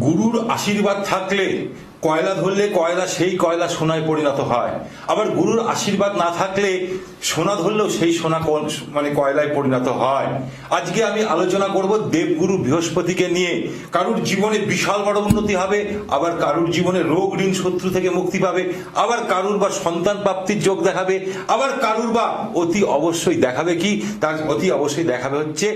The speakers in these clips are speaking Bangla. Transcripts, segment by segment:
গুরুর আশীর্বাদ থাকলে কয়লা ধরলে কয়লা সেই কয়লা সোনায় পরিণত হয়, আবার গুরুর আশীর্বাদ না থাকলে সোনা ধরলেও সেই সোনা কয়লায় পরিণত হয়। আজকে আমি আলোচনা করব দেবগুরু বৃহস্পতিকে নিয়ে। কারুর জীবনে বিশাল বড় উন্নতি হবে, আবার কারুর জীবনে রোগ ঋণ শত্রু থেকে মুক্তি পাবে, আবার কারুর বা সন্তান প্রাপ্তির যোগ দেখাবে, আবার কারুর বা অতি অবশ্যই দেখাবে কি, তার অতি অবশ্যই দেখাবে হচ্ছে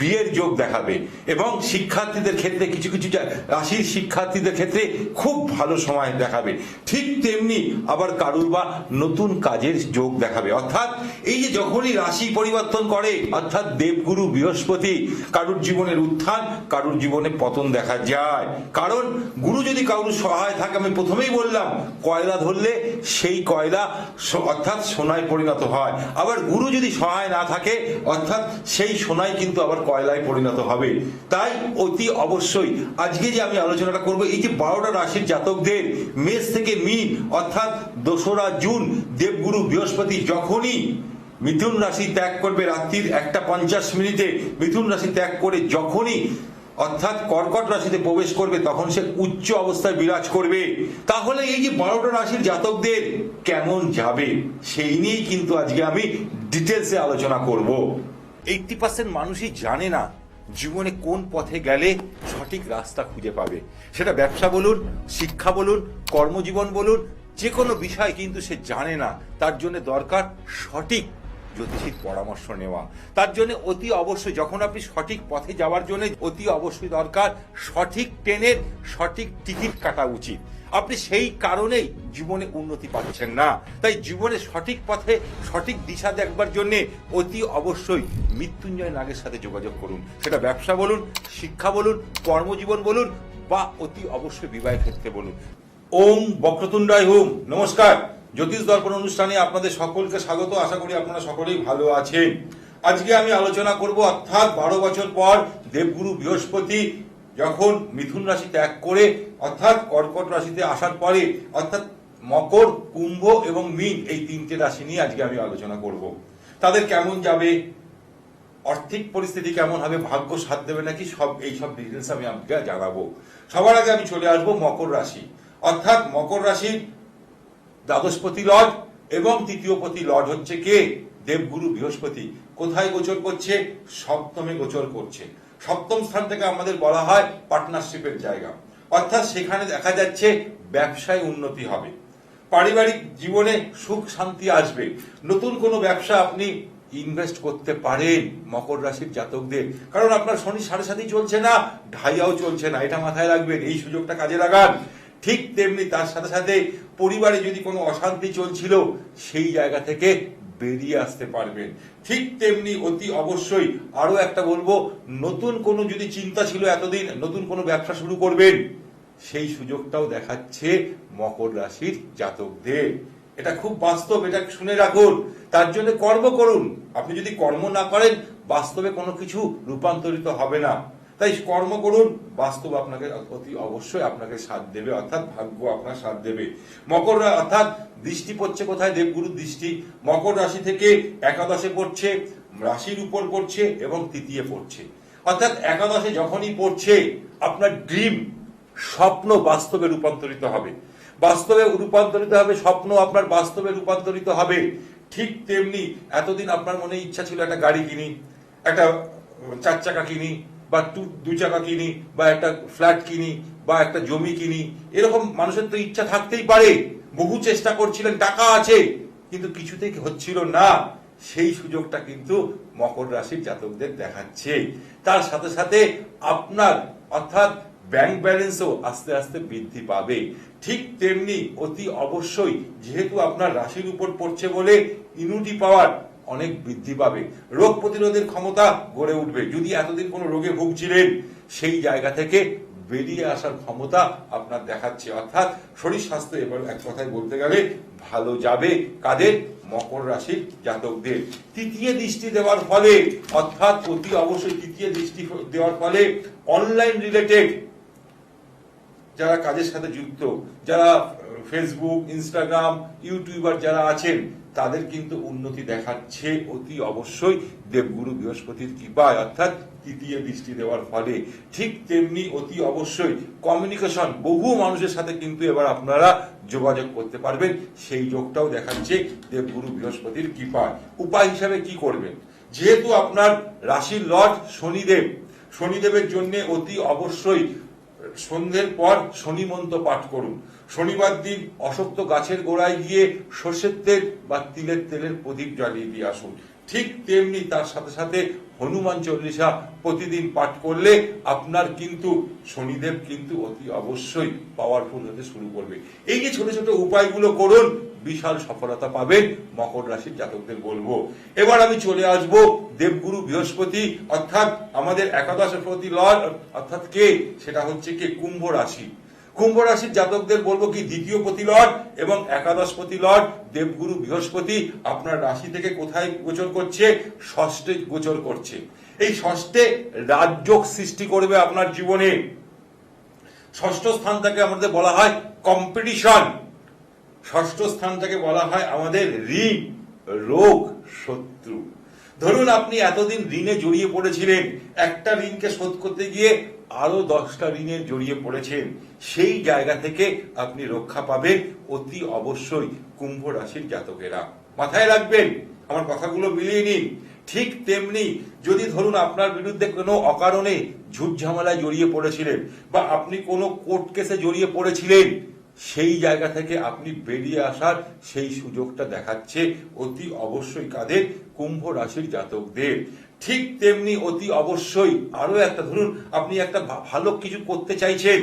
বিয়ের যোগ দেখাবে। এবং শিক্ষার্থীদের ক্ষেত্রে কিছু কিছু রাশির শিক্ষার্থীদের ক্ষেত্রে খুব ভালো সময় দেখাবে। ঠিক তেমনি আবার কারুর বা নতুন কাজের যোগ দেখাবে। অর্থাৎ এই যে যখনই রাশি পরিবর্তন করে, অর্থাৎ দেবগুরু বৃহস্পতি, কারুর জীবনের উত্থান, কারুর জীবনে পতন দেখা যায়। কারণ গুরু যদি কারুর সহায় থাকে, আমি প্রথমেই বললাম কয়লা ধরলে সেই কয়লা অর্থাৎ সোনায় পরিণত হয়, আবার গুরু যদি সহায় না থাকে অর্থাৎ সেই সোনায় কিন্তু আবার কয়লায় পরিণত হবে। তাই অতি অবশ্যই আজকে যে আমি আলোচনাটা করব, এই যে 12টা রাশির জাতকদের মেষ থেকে মীন, অর্থাৎ 2রা জুন দেবগুরু বৃহস্পতি যখনই মিথুন রাশি ত্যাগ করবে, রাত্রির 1:50 মিথুন রাশি ত্যাগ করে যখনই অর্থাৎ কর্কট রাশিতে প্রবেশ করবে, তখন সে উচ্চ অবস্থায় বিরাজ করবে। তাহলে এই যে 12টা রাশির জাতকদের কেমন যাবে সেই নিয়েই কিন্তু আজকে আমি ডিটেলসে আলোচনা করব। 80% মানুষই জানে না জীবনে কোন পথে গেলে সঠিক রাস্তা খুঁজে পাবে। সেটা ব্যবসা বলুন, শিক্ষা বলুন, কর্মজীবন বলুন, যে কোনো বিষয় কিন্তু সে জানে না। তার জন্য দরকার সঠিক জ্যোতিষীর পরামর্শ নেওয়া। তার জন্য অতি অবশ্যই যখন আপনি সঠিক পথে যাওয়ার জন্য অতি অবশ্যই দরকার সঠিক ট্রেনের সঠিক টিকিট কাটা উচিত। আপনি সেই কারণেই জীবনে উন্নতি পাচ্ছেন না। তাই জীবনে সঠিক পথে সঠিক দিশা দেখবার জন্য অতি অবশ্যই মৃত্যুঞ্জয় নাগের সাথে যোগাযোগ করুন। সেটা ব্যবসা বলুন, শিক্ষা বলুন, কর্মজীবন বলুন, বা অতি অবশ্যই বিবাহের ক্ষেত্রে বলুন। ওম বক্রতুণ্ডায় হুম। নমস্কার, জ্যোতিষ দর্পণ অনুষ্ঠানে আপনাদের সকলকে স্বাগত। আশা করি আপনারা সকলেই ভালো আছেন। আজকে আমি আলোচনা করব, অর্থাৎ 12 বছর পর দেবগুরু বৃহস্পতি যখন মিথুন রাশি ত্যাগ করে অর্থাৎ কর্কট রাশিতে আসার পরে, অর্থাৎ মকর, কুম্ভ এবং মীন, এই 3টে রাশি নিয়ে আজকে আমি আলোচনা করব। তাদের কেমন যাবে, আর্থিক পরিস্থিতি কেমন হবে, ভাগ্য সাথ দেবে নাকি, এইসব ডিটেলস আমি আপনাকে জানাবো। সবার আগে আমি চলে আসবো মকর রাশি। অর্থাৎ মকর রাশির দ্বাদশপতি লর্ড এবং তৃতীয়পতি লর্ড হচ্ছে কে? দেবগুরু বৃহস্পতি। কোথায় গোচর করছে? সপ্তমে গোচর করছে। সপ্তম স্থান থেকে আমাদের বলা হয় পার্টনারশিপের জায়গা। অর্থাৎ সেখানে দেখা যাচ্ছে ব্যবসায় উন্নতি হবে, পারিবারিক জীবনে সুখ শান্তি আসবে, নতুন কোনো ব্যবসা আপনি ইনভেস্ট করতে পারেন মকর রাশির জাতকদের। কারণ আপনার শনি 7.5 চলছে না, ঢাইয়াও চলছে না, এটা মাথায় রাখবেন, এই সুযোগটা কাজে লাগান। ঠিক তেমনি তার সাথে সাথে পরিবারে যদি কোনো অশান্তি চলছিল সেই জায়গা থেকে বেরিয়ে আসতে পারবেন। ঠিক তেমনি অতি অবশ্যই আরো একটা বলবো, নতুন কোনো যদি চিন্তা ছিল এতদিন, নতুন কোনো ব্যবসা শুরু করবেন, সেই সুযোগটাও দেখাচ্ছে মকর রাশির জাতকদের। এটা খুব বাস্তব, এটা শুনে রাখুন। তার জন্য কর্ম করুন। আপনি যদি কর্ম না করেন বাস্তবে কোনো কিছু রূপান্তরিত হবে না। তাই কর্ম করুন, বাস্তব আপনাকে অতি অবশ্যই আপনাকে সাথ দেবে, অর্থাৎ ভাগ্য আপনার সাথ দেবে। মকর অর্থাৎ দৃষ্টি পড়ছে কোথায়? দেবগুরুর দৃষ্টি মকর রাশি থেকে একাদশে পড়ছে, রাশির উপর পড়ছে এবং তৃতীয় পড়ছে। অর্থাৎ একাদশে যখনই পড়ছে আপনার ড্রিম, স্বপ্ন বাস্তবে রূপান্তরিত হবে, বাস্তবে রূপান্তরিত হবে, স্বপ্ন আপনার বাস্তবে রূপান্তরিত হবে। ঠিক তেমনি এতদিন আপনার মনে ইচ্ছা ছিল একটা গাড়ি কিনি, একটা 4 চাকা কিনি, বা 2 চাকা কিনি, বা একটা ফ্ল্যাট কিনি, বা একটা জমি কিনি। এরকম মানুষের তো ইচ্ছা থাকতেই পারে। বহু চেষ্টা করছিলেন, টাকা আছে, কিন্তু কিছুতেই হচ্ছিল না। সেই সুযোগটা কিন্তু মকর রাশির জাতকদের দেখাচ্ছে। তার সাথে সাথে আপনার অর্থাৎ ব্যাংক ব্যালেন্সও আস্তে আস্তে বৃদ্ধি পাবে। ঠিক তেমনি অতি অবশ্যই যেহেতু আপনার রাশির উপর পড়ছে বলে ইমিউনিটি পাওয়ার অনেক বৃদ্ধি পাবে, রোগ প্রতিরোধের ক্ষমতা গড়ে উঠবে। যদি এতদিন কোনো রোগে ভুগছিলেন সেই জায়গা থেকে বেরিয়ে আসার ক্ষমতা আপনার দেখাচ্ছে। অর্থাৎ শরীর স্বাস্থ্য এবার এক কথায় বলতে গেলে ভালো যাবে। কাদের? মকর রাশির জাতকদের। তৃতীয় দৃষ্টি দেওয়ার ফলে, অর্থাৎ অতি অবশ্যই তৃতীয় দৃষ্টি দেওয়ার ফলে অনলাইন রিলেটেড যারা কাজের সাথে যুক্ত, যারা ফেসবুক, ইনস্টাগ্রাম, ইউটিউবার যারা আছেন, তাদের কিন্তু উন্নতি দেখাচ্ছে অতি অবশ্যই দেবগুরু বৃহস্পতির কৃপায়। অর্থাৎ তৃতীয় দৃষ্টি দেওয়ার ফলে। ঠিক তেমনি অতি অবশ্যই কমিউনিকেশন, বহু মানুষের সাথে কিন্তু এবার আপনারা যোগাযোগ করতে পারবেন, সেই যোগটাও দেখাচ্ছে দেবগুরু বৃহস্পতির কৃপায়। উপায় হিসাবে কি করবেন? যেহেতু আপনার রাশির লর্ড শনিদেব, শনিদেবের জন্য অতি অবশ্যই সন্ধ্যের পর শনি মন্ত্র পাঠ করুন। শনিবার দিন অশক্ত গাছের গোড়ায় গিয়ে সর্ষের তেল বা তিলের তেলের প্রদীপ জ্বালিয়ে দিয়ে আসুন। ঠিক তেমনি তার সাথে সাথে হনুমান চল্লিশা প্রতিদিন পাঠ করলে আপনার কিন্তু শনিদেব কিন্তু অতি অবশ্যই পাওয়ারফুল হতে শুরু করবে। এই যে ছোট ছোট উপায়গুলো করুন, বিশাল সফলতা পাবেন মকর রাশির জাতকদের বলবো। এবার আমি চলে আসব দেবগুরু বৃহস্পতি, অর্থাৎ আমাদের একাদশপতি লর্ড, অর্থাৎ কে? সেটা হচ্ছে কে? কুম্ভ রাশি। কুম্ভ রাশির জাতকদের বলবো কি, দ্বিতীয় পতি লর্ড এবং একাদশপতি লর্ড দেবগুরু বৃহস্পতি আপনার রাশি থেকে কোথায় গোচর করছে? ষষ্ঠে গোচর করছে। এই ষষ্ঠে রাজযোগ সৃষ্টি করবে আপনার জীবনে। ষষ্ঠ স্থানটাকে আমাদের বলা হয় কম্পিটিশন, ষষ্ঠ স্থানটাকে বলা হয় আমাদের ঋণ, রোগ, শত্রু। ধরুন আপনি এতদিন ঋণে জড়িয়ে পড়েছিলেন, একটা ঋণকে শোধ করতে গিয়ে আরো 10টা ঋণে জড়িয়ে পড়েছেন, সেই জায়গা থেকে আপনি রক্ষা পাবেন অতি অবশ্যই কুম্ভ রাশির জাতকেরা। মাথায় রাখবেন, আমার কথাগুলো মিলিয়ে নিন। ঠিক তেমনি যদি ধরুন আপনার বিরুদ্ধে কোনো অকারণে ঝুট ঝামেলায় জড়িয়ে পড়েছিলেন বা আপনি কোনো কোর্ট কেসে জড়িয়ে পড়েছিলেন, সেই জায়গা থেকে আপনি বেরিয়ে আসার সেই সুযোগটা দেখাচ্ছে অতি অবশ্যই কাদের? কুম্ভ রাশির জাতকদের। ঠিক তেমনি অতি অবশ্যই আরো একটা, ধরুন আপনি একটা ভালো কিছু করতে চাইছেন,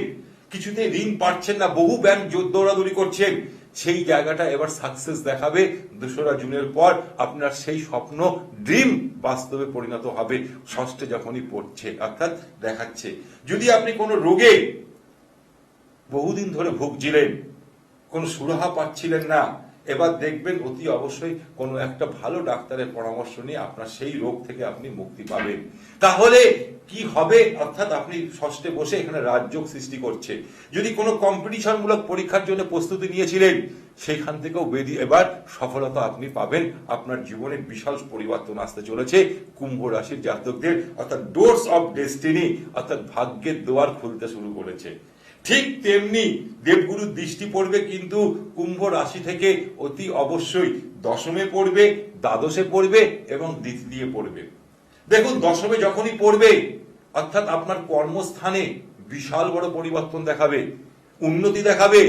কিছুতে ঋণ পাচ্ছেন না, বহু ব্যাংক দৌড়াদৌড়ি করছেন, সেই জায়গাটা এবার সাকসেস দেখাবে। 2রা জুনের পর আপনার সেই স্বপ্ন, ড্রিম বাস্তবে পরিণত হবে ষষ্ঠে যখনই পড়ছে, অর্থাৎ দেখাচ্ছে। যদি আপনি কোনো রোগে বহুদিন ধরে ভুগছিলেন, কোনো সুরাহা পাচ্ছিলেন না, এবার দেখবেন অতি অবশ্যই কোনো একটা ভালো ডাক্তারের পরামর্শ নিয়ে আপনার সেই রোগ থেকে আপনি মুক্তি পাবেন। তাহলে কি হবে? অর্থাৎ আপনি ষষ্ঠে বসে এখানে রাজযোগ সৃষ্টি করছে। যদি কোনো কম্পিটিশনমূলক পরীক্ষার জন্য প্রস্তুতি নিয়েছিলেন, সেখান থেকেও বেরিয়ে এবার সফলতা আপনি পাবেন। আপনার জীবনে বিশাল পরিবর্তন আসতে চলেছে কুম্ভ রাশির জাতকদের, অর্থাৎ ডোরস অফ ডেস্টিনি, অর্থাৎ ভাগ্যের দুয়ার খুলতে শুরু করেছে। ঠিক তেমনি দেবগুরুর দৃষ্টি পড়বে কিন্তু কুম্ভ রাশি থেকে অতি অবশ্যই দশমে পড়বে, দ্বাদশে পড়বে এবং দ্বিতীয় পড়বে। দেখুন, দশমে যখনই পড়বে অর্থাৎ আপনার কর্মস্থানে বিশাল বড় পরিবর্তন দেখাবে, উন্নতি দেখাবে,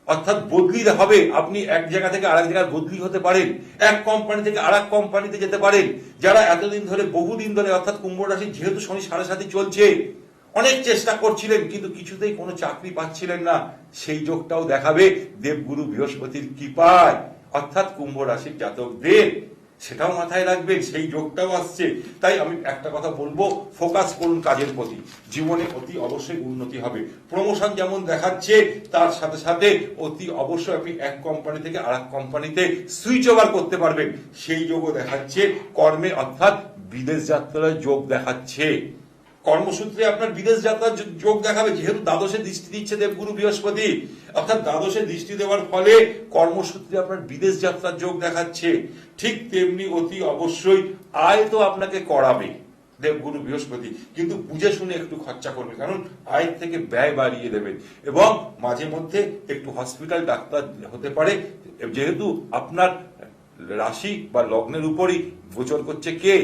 অর্থাৎ বদলি হবে। আপনি এক জায়গা থেকে আরেক জায়গায় বদলি হতে পারেন, এক কোম্পানি থেকে আরেক কোম্পানিতে যেতে পারেন। যারা এতদিন ধরে, বহুদিন ধরে, অর্থাৎ কুম্ভ রাশি যেহেতু শনি 7.5 চলছে, অনেক চেষ্টা করছিলেন কিন্তু কিছুতেই কোনো চাকরি পাচ্ছিলেন না, সেই যোগটাও দেখাবে দেবগুরু বৃহস্পতির কৃপায়, অর্থাৎ কুম্ভ রাশির জাতকদের। সেটাও মাথায় রাখবেন, সেই যোগটাও আসছে। তাই আমি একটা কথা বলবো, ফোকাস করুন কাজের প্রতি, জীবনে অতি অবশ্যই উন্নতি হবে। প্রমোশন যেমন দেখাচ্ছে, তার সাথে সাথে অতি অবশ্যই আপনি এক কোম্পানি থেকে আরেক কোম্পানিতে সুইচ ওভার করতে পারবেন, সেই যোগও দেখাচ্ছে। কর্মে অর্থাৎ বিদেশ যাত্রার যোগ দেখাচ্ছে। কর্মসূত্রে আপনার বিদেশ যাত্রার যোগ দেখাবে, যেহেতু দ্বাদশে দৃষ্টি দিচ্ছে দেবগুরু বৃহস্পতি, অর্থাৎ দ্বাদশে দৃষ্টি দেওয়ার ফলে কর্মসূত্রে আপনার বিদেশ যাত্রার যোগ দেখাচ্ছে। ঠিক তেমনি অতি অবশ্যই আয় তো আপনাকে করাবে দেবগুরু বৃহস্পতি, কিন্তু বুঝে শুনে একটু খরচা করবে, কারণ আয় থেকে ব্যয় বাড়িয়ে দেবেন। এবং মাঝে মধ্যে একটু হসপিটাল ডাক্তার হতে পারে, যেহেতু আপনার রাশি বা লগ্নের উপরই গোচর করছে কে?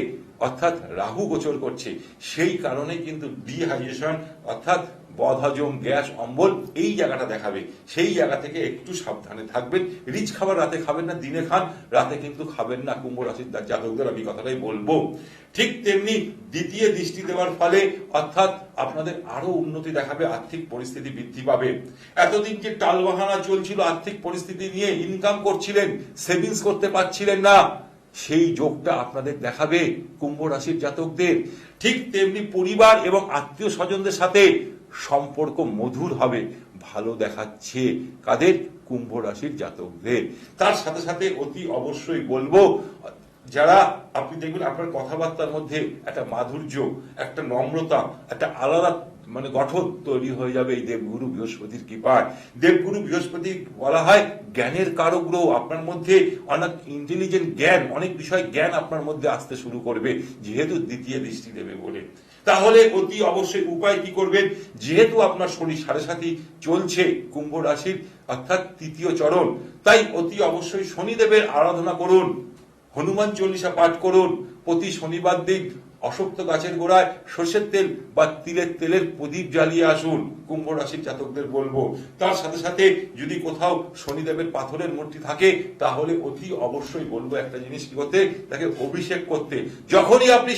অর্থাৎ রাহু গোচর করছে। সেই কারণে কিন্তু ডিহাইড্রেশন, অর্থাৎ বদহজম, গ্যাস, অম্বল, এই জায়গাটা দেখাবে। সেই জায়গা থেকে একটু সাবধানে থাকবেন। রিচ খাবার রাতে খাবেন না, দিনে খান, রাতে কিন্তু খাবেন না। কুম্ভ রাশির জাতকদের আমি কথাটাই বলবো। ঠিক তেমনি দ্বিতীয় দৃষ্টি দেওয়ার ফলে অর্থাৎ আপনাদের আরো উন্নতি দেখাবে, আর্থিক পরিস্থিতি বৃদ্ধি পাবে। এতদিন যে টালবাহানা চলছিল আর্থিক পরিস্থিতি নিয়ে, ইনকাম করছিলেন, সেভিংস করতে পারছিলেন না, সেই যোগটা আপনাদের দেখাবে কুম্ভ রাশির জাতকদের। ঠিক তেমনি পরিবার এবং আত্মীয় স্বজনদের সাথে সম্পর্ক মধুর হবে, ভালো দেখাচ্ছে কাদের? কুম্ভ রাশির জাতকদের। তার সাথে সাথে অতি অবশ্যই বলবো, যারা আপনি দেখবেন আপনার কথাবার্তার মধ্যে একটা মাধুর্য, একটা নম্রতা, একটা আলাদা মানে গঠন তৈরি হয়ে যাবে এই দেবগুরু বৃহস্পতির কৃপায়। দেবগুরু বৃহস্পতি বলা হয় জ্ঞানের কারক গ্রহ। আপনার মধ্যে অনেক ইন্টেলিজেন্ট জ্ঞান, অনেক বিষয় জ্ঞান আপনার মধ্যে আসতে শুরু করবে, যেহেতু দ্বিতীয় দৃষ্টি দেবে বলে। তাহলে অতি অবশ্যই উপায় কি করবেন, যেহেতু আপনার শনি 7.5 চলছে কুম্ভ রাশির অর্থাৎ তৃতীয় চরণ, তাই অতি অবশ্যই শনিদেবের আরাধনা করুন, হনুমান চল্লিশা পাঠ করুন, প্রতি শনিবার দিন অশক্ত গাছের গোড়ায় সর্ষের তেল বা তিলের তেলের প্রদীপ জ্বালিয়ে আসুন, কুম্ভ রাশির জাতকদের বলবো। তার সাথে সাথে যদি কোথাও শনিদেবের পাথরের মূর্তি থাকে তাহলে অতি অবশ্যই বলবো একটা জিনিস কি করতে, তাকে অভিষেক করতে। যখনই আপনি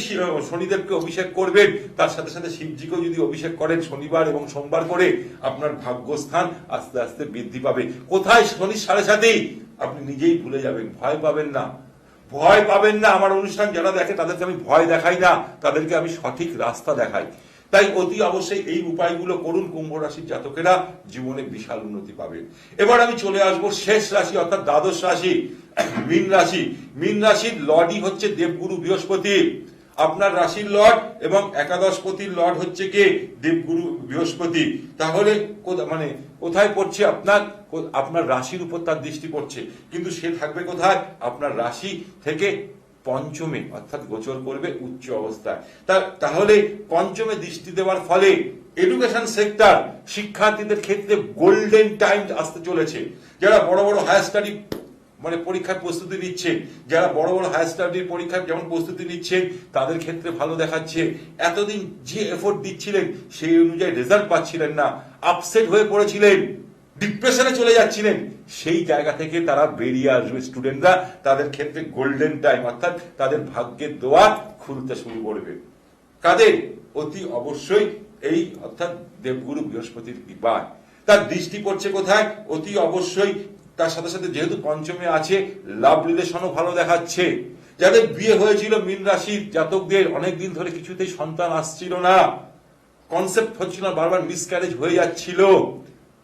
শনিদেবকে অভিষেক করবেন তার সাথে সাথে শিবজিকেও যদি অভিষেক করেন শনিবার এবং সোমবার করে, আপনার ভাগ্যস্থান আস্তে আস্তে বৃদ্ধি পাবে। কোথায় শনি 7.5 আপনি নিজেই ভুলে যাবেন, ভয় পাবেন না, ভয় পাবেন না। আমার অনুষ্ঠান যারা দেখে তাদেরকে আমি ভয় দেখাই না, তাদেরকে আমি সঠিক রাস্তা দেখাই। তাই অতি অবশ্যই এই উপায়গুলো করুন, কুম্ভ রাশির জাতকেরা জীবনে বিশাল উন্নতি পাবে। এবার আমি চলে আসবো শেষ রাশি অর্থাৎ দ্বাদশ রাশি, মীন রাশি। মীন রাশির লর্ডই হচ্ছে দেবগুরু বৃহস্পতি, আপনার রাশির লর্ড, এবং একাদশপতির লর্ড হচ্ছে কে, দেবগুরু বৃহস্পতি। তাহলে মানে কোথায় পড়ছে, আপনার রাশির উপর তার দৃষ্টি পড়ছে, কিন্তু সে থাকবে কোথায়, আপনার রাশি থেকে পঞ্চমে, অর্থাৎ গোচর করবে উচ্চ অবস্থায়। তাহলে পঞ্চমে দৃষ্টি দেওয়ার ফলে এডুকেশন সেক্টর, শিক্ষার্থীদের ক্ষেত্রে গোল্ডেন টাইম আসতে চলেছে। যারা বড় বড় হায়ার স্টাডি মানে পরীক্ষার প্রস্তুতি নিচ্ছেন, যারা বড় বড় হায়ার স্টাডির পরীক্ষার যেমন প্রস্তুতি নিচ্ছেন তাদের ক্ষেত্রে ভালো দেখাচ্ছে। এতদিন যে এফোর্ট দিচ্ছিলেন সেই অনুযায়ী রেজাল্ট পাচ্ছিলেন না, আপসেট হয়ে পড়েছিলেন, ডিপ্রেশনে চলে যাচ্ছিলেন, সেই জায়গা থেকে তারা বেরিয়ে আসবে। স্টুডেন্টরা, তাদের ক্ষেত্রে গোল্ডেন টাইম, অর্থাৎ তাদের ভাগ্যের দোয়ার খুলতে শুরু করবে। কাদের, অতি অবশ্যই এই অর্থাৎ দেবগুরু বৃহস্পতির কৃপায়। তার দৃষ্টি পড়ছে কোথায়, অতি অবশ্যই তার সাথে সাথে যেহেতু পঞ্চমে আছে, লাভ রিলেশনও ভালো দেখাচ্ছে। যাদের বিয়ে হয়েছিল মীন রাশির জাতকদের, অনেকদিন ধরে কিছুতেই সন্তান আসছিল না, কনসেপ্ট হচ্ছিল না, বারবার মিসক্যারেজ হয়ে যাচ্ছিল,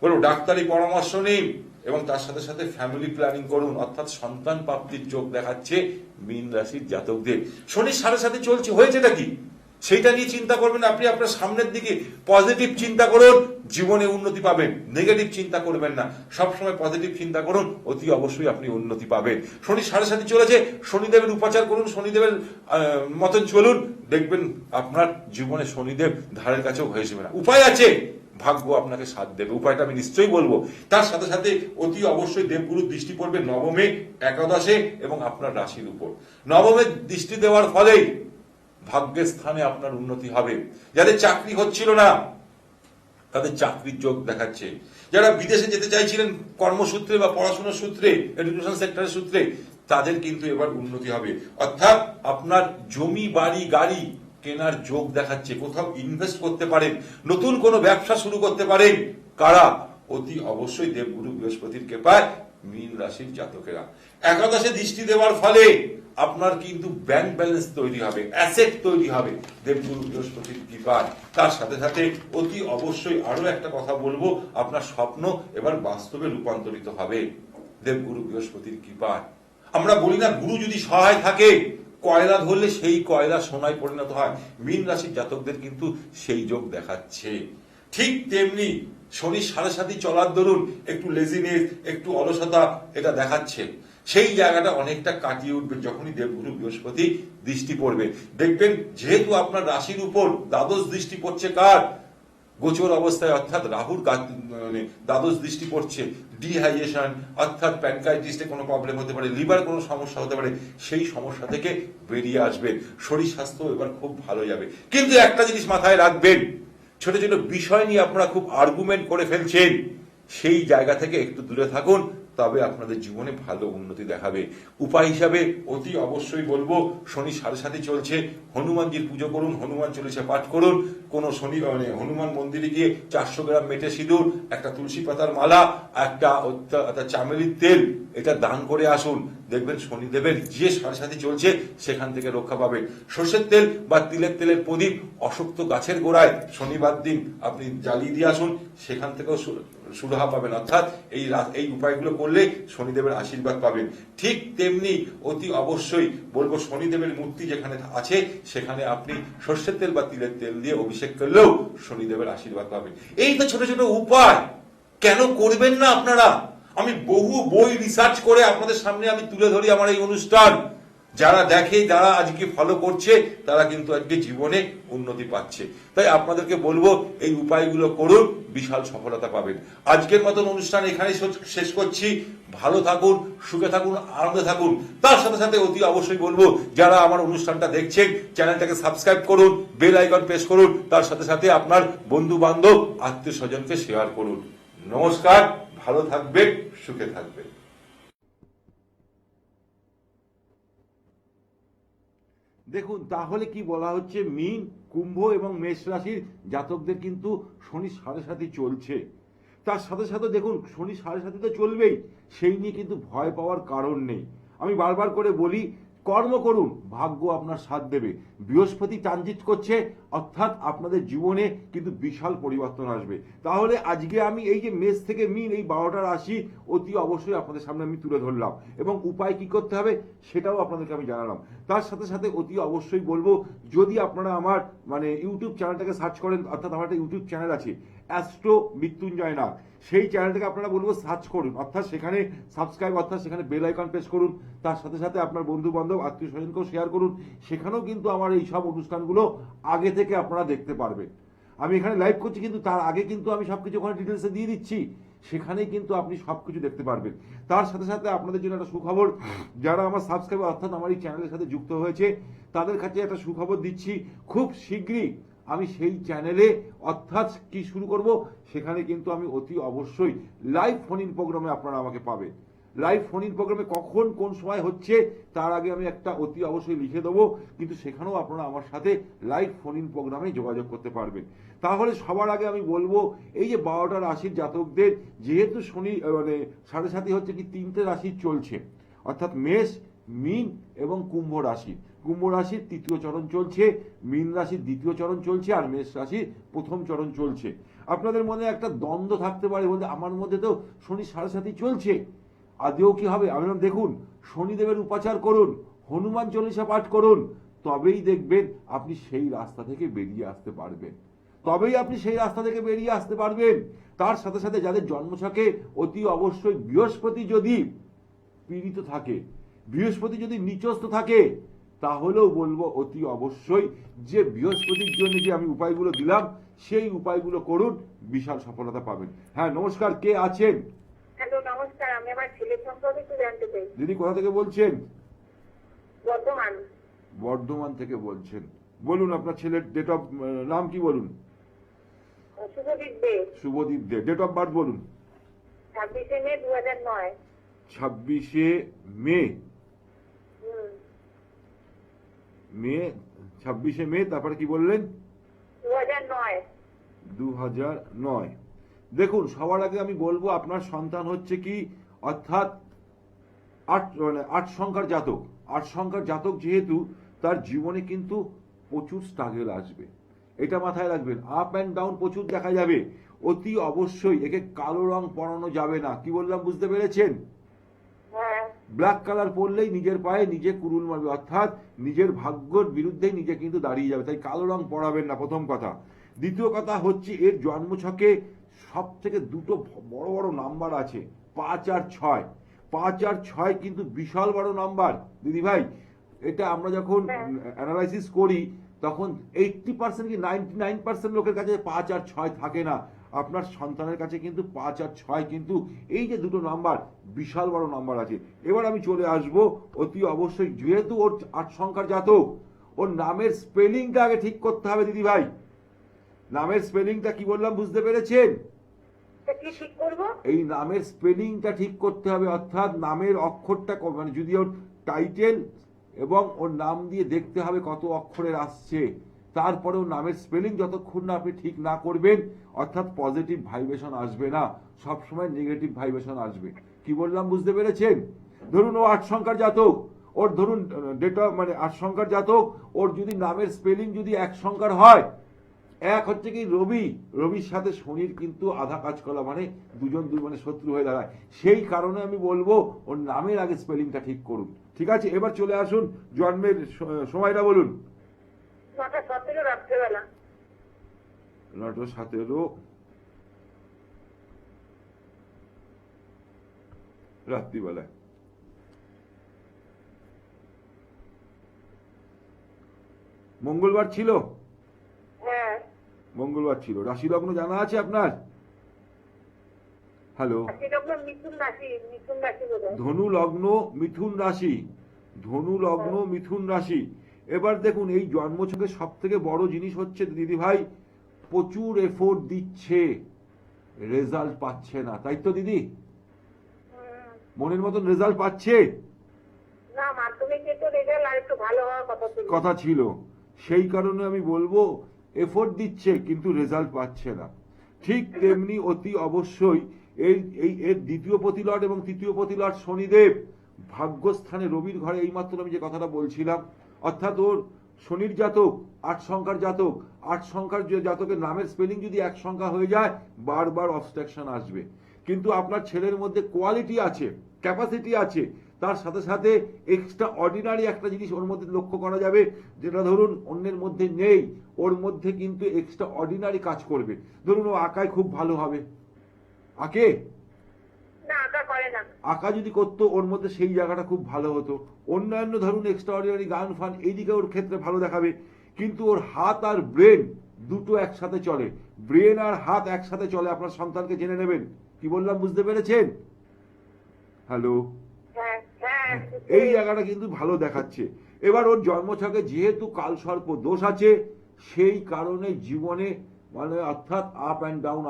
বলো ডাক্তারি পরামর্শ নিন এবং তার সাথে সাথে ফ্যামিলি প্ল্যানিং করুন, অর্থাৎ সন্তান প্রাপ্তির যোগ দেখাচ্ছে মীন রাশির জাতকদের। শনি 7.5 চলছে, হয়েছেটা কি সেইটা নিয়ে চিন্তা করবেন। আপনি আপনার সামনের দিকে পজিটিভ চিন্তা করুন, জীবনে উন্নতি পাবেন। নেগেটিভ চিন্তা করবেন না, সবসময় পজিটিভ চিন্তা করুন, অতি অবশ্যই আপনি উন্নতি পাবেন। শনি 7.5 চলেছে, শনিদেবের উপাচার করুন, শনিদেবের মতন চলুন, দেখবেন আপনার জীবনে শনিদেব ধারের কাছেও হয়েছে না। উপায় আছে, ভাগ্য আপনাকে সাথ দেবে, উপায়টা আমি নিশ্চয়ই বলবো। তার সাথে সাথে অতি অবশ্যই দেবগুরুর দৃষ্টি পড়বে নবমে, একাদশে এবং আপনার রাশির উপর। নবমে দৃষ্টি দেওয়ার ফলেই ভাগ্যের স্থানে আপনার উন্নতি হবে। যাদের চাকরি হচ্ছিল না তাদের চাকরির যোগ দেখাচ্ছে। যারা বিদেশে যেতে চাইছিলেন কর্মসূত্রে বা পড়াশোনার সূত্রে, এডুকেশন সেক্টরের সূত্রে, তাদের কিন্তু এবার উন্নতি হবে। অর্থাৎ আপনার জমি, বাড়ি, গাড়ি কেনার যোগ দেখাচ্ছে, কোথাও ইনভেস্ট করতে পারেন, নতুন কোনো ব্যবসা শুরু করতে পারেন। কারা, অতি অবশ্যই দেবগুরু বৃহস্পতির কৃপায় মীন রাশির জাতকেরা। একাদশে দৃষ্টি দেওয়ার ফলে আপনার কিন্তু ব্যাংক ব্যালেন্স তৈরি হবে, অ্যাসেট তৈরি হবে দেবগুরু বৃহস্পতির কৃপায়। তার সাথে সাথে অতি অবশ্যই আরো একটা কথা বলবো, আপনার স্বপ্ন এবার বাস্তবে রূপান্তরিত হবে দেবগুরু বৃহস্পতির কৃপায়। আমরা বলি না, গুরু যদি সহায় থাকে, কয়লা ধরলে সেই কয়লা সোনায় পরিণত হয়। মীন রাশির জাতকদের কিন্তু সেই যোগ দেখাচ্ছে। ঠিক তেমনি শনি 7.5 চলার দরুন একটু লেজিনেস, একটু অলসতা এটা দেখাচ্ছে, সেই জায়গাটা অনেকটা কাটিয়ে উঠবে যখনই দেবগুরু বৃহস্পতি দৃষ্টি পড়বে। দেখবেন যেহেতু আপনার রাশির উপর দ্বাদশ দৃষ্টি পড়ছে কার, গোচর অবস্থায়, অর্থাৎ রাহুর মানে দ্বাদশ দৃষ্টি পড়ছে, ডিহাইড্রেশন অর্থাৎ প্যানক্রাইটিসে কোনো প্রবলেম হতে পারে, লিভার কোনো সমস্যা হতে পারে, সেই সমস্যা থেকে বেরিয়ে আসবেন। শরীর স্বাস্থ্য এবার খুব ভালো যাবে। কিন্তু একটা জিনিস মাথায় রাখবেন, ছোট ছোট বিষয় নিয়ে আপনারা খুব আর্গুমেন্ট করে ফেলছেন, সেই জায়গা থেকে একটু দূরে থাকুন, তবে আপনাদের জীবনে ভালো উন্নতি দেখাবে। উপায় হিসাবে অতি অবশ্যই বলবো, শনি 7.5 চলছে, হনুমানজির পুজো করুন, হনুমান চল্লিশা পাঠ করুন, কোন শনি মানে হনুমান মন্দিরে গিয়ে 400 গ্রাম মেটে সিঁদুর, একটা তুলসী পাতার মালা, একটা চামেলির তেল, এটা দান করে আসুন। দেখবেন শনিদেবের যে 7.5 চলছে সেখান থেকে রক্ষা পাবেন। সর্ষের তেল বা তিলের তেলের প্রদীপ অশক্ত গাছের গোড়ায় শনিবার দিন আপনি জ্বালিয়ে দিয়ে আসুন, সেখান থেকেও সুরাহা পাবেন। অর্থাৎ এই উপায়গুলো করলে করলে শনিদেবের আশীর্বাদ পাবেন। ঠিক তেমনি অতি অবশ্যই বলবো শনিদেবের মূর্তি যেখানে আছে সেখানে আপনি সর্ষের তেল বা তিলের তেল দিয়ে অভিষেক করলেও শনিদেবের আশীর্বাদ পাবেন। এই তো ছোট ছোট উপায়, কেন করবেন না আপনারা? আমি বহু বই রিসার্চ করে আপনাদের সামনে আমি তুলে ধরি আমার এই অনুষ্ঠান। যারা দেখে, যারা আজকে ফলো করছে, তারা কিন্তু আজকে জীবনে উন্নতি পাচ্ছে। তাই আপনাদেরকে বলবো এই উপায়গুলো করুন, বিশাল সফলতা পাবেন। আজকের মতন অনুষ্ঠান এখানেই শেষ করছি। ভালো থাকুন, সুখে থাকুন, আনন্দে থাকুন। তার সাথে সাথে অতি অবশ্যই বলবো যারা আমার অনুষ্ঠানটা দেখছেন চ্যানেলটাকে সাবস্ক্রাইব করুন, বেল আইকন প্রেস করুন, তার সাথে সাথে আপনার বন্ধু বান্ধব আত্মীয় স্বজনকে শেয়ার করুন। নমস্কার, ভালো থাকবেন, সুখে থাকবেন। দেখুন, তাহলে কি বলা হচ্ছে, মীন, কুম্ভ এবং মেষ রাশির জাতকদের কিন্তু শনি 7.5 চলছে। তার সাথে সাথে দেখুন শনি 7.5 তো চলবেই, সেই নিয়ে কিন্তু ভয় পাওয়ার কারণ নেই। আমি বারবার করে বলি, কর্ম করুন, ভাগ্য আপনার সাথ দেবে। বৃহস্পতি ট্রানজিট করছে, অর্থাৎ আপনাদের জীবনে কিন্তু বিশাল পরিবর্তন আসবে। তাহলে আজকে আমি এই যে মেষ থেকে মীন এই 12টা রাশি অতি অবশ্যই আপনাদের সামনে আমি তুলে ধরলাম, এবং উপায় কি করতে হবে সেটাও আপনাদেরকে আমি জানালাম। তার সাথে সাথে অতি অবশ্যই বলবো, যদি আপনারা আমার ইউটিউব চ্যানেলটাকে সার্চ করেন, অর্থাৎ আমার একটা ইউটিউব চ্যানেল আছে অ্যাস্ট্রো মৃত্যুঞ্জয় নাগ, সেই চ্যানেলটাকে আপনারা বলবো সার্চ করুন, অর্থাৎ সেখানে সাবস্ক্রাইব, অর্থাৎ সেখানে বেল আইকন প্রেস করুন। তার সাথে সাথে আপনার বন্ধু বান্ধব আত্মীয় স্বজনকেও শেয়ার করুন। সেখানেও কিন্তু আমার এই সব অনুষ্ঠানগুলো আগে থেকে আপনারা দেখতে পারবেন। আমি এখানে লাইভ করছি, কিন্তু তার আগে কিন্তু আমি সবকিছু ওখানে ডিটেলসে দিয়ে দিচ্ছি, সেখানেই কিন্তু আপনি সবকিছু দেখতে পারবেন। তার সাথে সাথে আপনাদের জন্য একটা সুখবর, যারা আমার সাবস্ক্রাইবার অর্থাৎ আমার এই চ্যানেলের সাথে যুক্ত হয়েছে তাদের কাছে একটা সুখবর দিচ্ছি। খুব শীঘ্রই আমি সেই চ্যানেলে অর্থাৎ কি শুরু করব, সেখানে কিন্তু আমি অতি অবশ্যই লাইভ ফোন ইন প্রোগ্রামে আপনারা আমাকে পাবেন। লাইভ ফোন ইন প্রোগ্রামে কখন কোন সময় হচ্ছে তার আগে আমি একটা অতি অবশ্যই লিখে দেবো, কিন্তু সেখানেও আপনারা আমার সাথে লাইভ ফোন ইন প্রোগ্রামে যোগাযোগ করতে পারবেন। তাহলে সবার আগে আমি বলবো, এই যে 12টা রাশির জাতকদের যেহেতু শনি 7.5 হচ্ছে কি 3টে রাশি চলছে, অর্থাৎ মেষ, মীন এবং কুম্ভ রাশি। কুম্ভ রাশির 3য় চরণ চলছে, মীন রাশির 2য় চরণ চলছে, আর মেষ রাশির 1ম চরণ চলছে। আপনাদের মনে একটা দ্বন্দ্ব থাকতে পারে, বলতে আমার মধ্যে তো শনি 7.5 চলছে, আদেও কি হবে? আমি দেখুন, শনিদেবের উপাচার করুন, হনুমান চল্লিশা পাঠ করুন, তবেই দেখবেন আপনি সেই রাস্তা থেকে বেরিয়ে আসতে পারবেন। তার সাথে সাথে যাদের জন্মছকে অতি অবশ্যই বৃহস্পতি যদি পীড়িত থাকে, বৃহস্পতি যদি নিচস্থ থাকে, তাহলেও বলবো অতি অবশ্যই যে বৃহস্পতির জন্য যে আমি উপায়গুলো দিলাম সেই উপায়গুলো করুন, বিশাল সফলতা পাবেন। হ্যাঁ, নমস্কার, কে আছেন? হ্যালো, নমস্কার। আমি আমার ছেলের সম্পর্কে একটু জানতে চাই। দিদি, কোথা থেকে বলছেন? বর্ধমান। বর্ধমান থেকে বলছেন, বলুন আপনার ছেলের ডেট অফ নাম কি বলুন? শুভদীপ দে। শুভদীপ দে। ডেট অফ বার্থ বলুন? 26 মে 2009। 26 মে। মে 26 মে, তারপরে কি বললেন? 2009। দেখুন, সবার আগে আমি বলবো আপনার সন্তান হচ্ছে কি, অর্থাৎ 8 সংখ্যার জাতক। 8 সংখ্যার জাতক যেহেতু, তার জীবনে কিন্তু প্রচুর স্ট্রাগল আসবে, এটা মাথায় রাখবেন। আপ অ্যান্ড ডাউন প্রচুর দেখা যাবে। অতি অবশ্যই একে কালো রং পরানো যাবে না। কি বললাম, বুঝতে পেরেছেন? ব্ল্যাক কালার পরলেই নিজের পায়ে নিজে কুড়ুল মারবে, অর্থাৎ নিজের ভাগ্যের বিরুদ্ধেই নিজে কিন্তু দাঁড়িয়ে যাবে। তাই কালো রং পরাবেন না, প্রথম কথা। দ্বিতীয় কথা হচ্ছে, এর জন্মছকে সব থেকে দুটো বড় বড় নাম্বার আছে, 5 আর 6। 5 আর 6 কিন্তু বিশাল বড় নাম্বার দিদি ভাই। এটা আমরা যখন অ্যানালাইসিস করি তখন 80% কি 99% লোকের কাছে 5 আর 6 থাকে না। আপনার সন্তানের কাছে কিন্তু 5 আর 6 কিন্তু এই যে দুটো নাম্বার বিশাল বড় নাম্বার আছে। এবার আমি চলে আসব, অতি অবশ্যই যেহেতু ওর 8 সংখ্যার জাতক, ওর নামের স্পেলিংটা আগে ঠিক করতে হবে দিদি ভাই। নামের স্পেলিংটা কি বললাম, বুঝতে পেরেছেন? এই নামের স্পেলিংটা ঠিক করতে হবে, অর্থাৎ নামের অক্ষরটা যদি ওর টাইটেল এবং ওর নাম দিয়ে দেখতে হবে কত অক্ষরের আসছে। তারপরেও নামের স্পেলিং যতক্ষণ না আপনি ঠিক না করবেন, অর্থাৎ পজিটিভ ভাইব্রেশন আসবে না, সবসময় নেগেটিভ ভাইব্রেশন আসবে। কি বললাম, বুঝতে পেরেছেন? ধরুন ও 8 সংখ্যার জাতক, ওর ধরুন ডেট অফ 8 সংখ্যার জাতক, ওর যদি নামের স্পেলিং যদি 1 সংখ্যার হয়, এক হচ্ছে কি রবির সাথে শনির কিন্তু আধা কাজ করা মানে দুজন দুই মানে শত্রু হয়ে দাঁড়ায়। সেই কারণে আমি বলবো ওর নামের আগে স্পেলিংটা ঠিক করুন। ঠিক আছে, এবার চলে আসুন জন্মের সময়টা বলুন। 9:17 রাত্রেবেলা। 9:17 রাত্রিবেলায়। মঙ্গলবার ছিল? হ্যাঁ। মঙ্গলবার ছিল। রাশি লগ্ন জানা আছে আপনার? হ্যালো। রাশিলগ্ন মিথুন রাশি বোধহয়। ধনু লগ্ন মিথুন রাশি, ধনু লগ্ন মিথুন রাশি। এবার দেখুন এই জন্মছকে সব থেকে বড় জিনিস হচ্ছে দিদি ভাই, প্রচুর এফোর্ট দিচ্ছে, রেজাল্ট পাচ্ছে না, তাই তো দিদি? মনের মতন রেজাল্ট পাচ্ছে না, মাধ্যমিকে তো রেজাল্ট আর একটু ভালো হওয়ার কথা ছিল। সেই কারণে আমি বলবো এফোর্ট দিচ্ছে কিন্তু রেজাল্ট পাচ্ছে না। ঠিক তেমনি অতি অবশ্যই এর দ্বিতীয় প্রতিলট এবং তৃতীয় প্রতিলট শনিদেব ভাগ্যস্থানে রবির ঘরে। এইমাত্র আমি যে কথাটা বলছিলাম, অর্থাৎ ওর শনির জাতক 8 সংখ্যার জাতক, 8 সংখ্যার জাতকের নামের স্পেলিং যদি 1 সংখ্যা হয়ে যায় বারবার অবস্ট্রাকশন আসবে। কিন্তু আপনার ছেলের মধ্যে কোয়ালিটি আছে, ক্যাপাসিটি আছে, তার সাথে সাথে এক্সট্রা অর্ডিনারি একটা জিনিস ওর মধ্যে লক্ষ্য করা যাবে, যেটা ধরুন অন্যের মধ্যে নেই, ওর মধ্যে কিন্তু এক্সট্রা অর্ডিনারি কাজ করবে। ধরুন ও আঁকায় খুব ভালো হবে, আঁকে না, আঁকা করে না। আঁকা যদি করতো ওর মধ্যে সেই জায়গাটা খুব ভালো হতো। অন্যান্য ধরুন এক্সট্রা অর্ডিনারি গান ফান এইদিকে ওর ক্ষেত্রে ভালো দেখাবে। কিন্তু ওর হাত আর ব্রেন দুটো একসাথে চলে, ব্রেন আর হাত একসাথে চলে। আপনার সন্তানকে জেনে নেবেন। কি বললাম বুঝতে পেরেছেন? হ্যালো। এই জায়গাটা কিন্তু ভালো দেখাচ্ছে। এবার ওর জন্মছকে যেহেতু কালসর্প দোষ আছে, সেই কারণে জীবনে মানে অর্থাৎ আপ অ্যান্ড ডাউন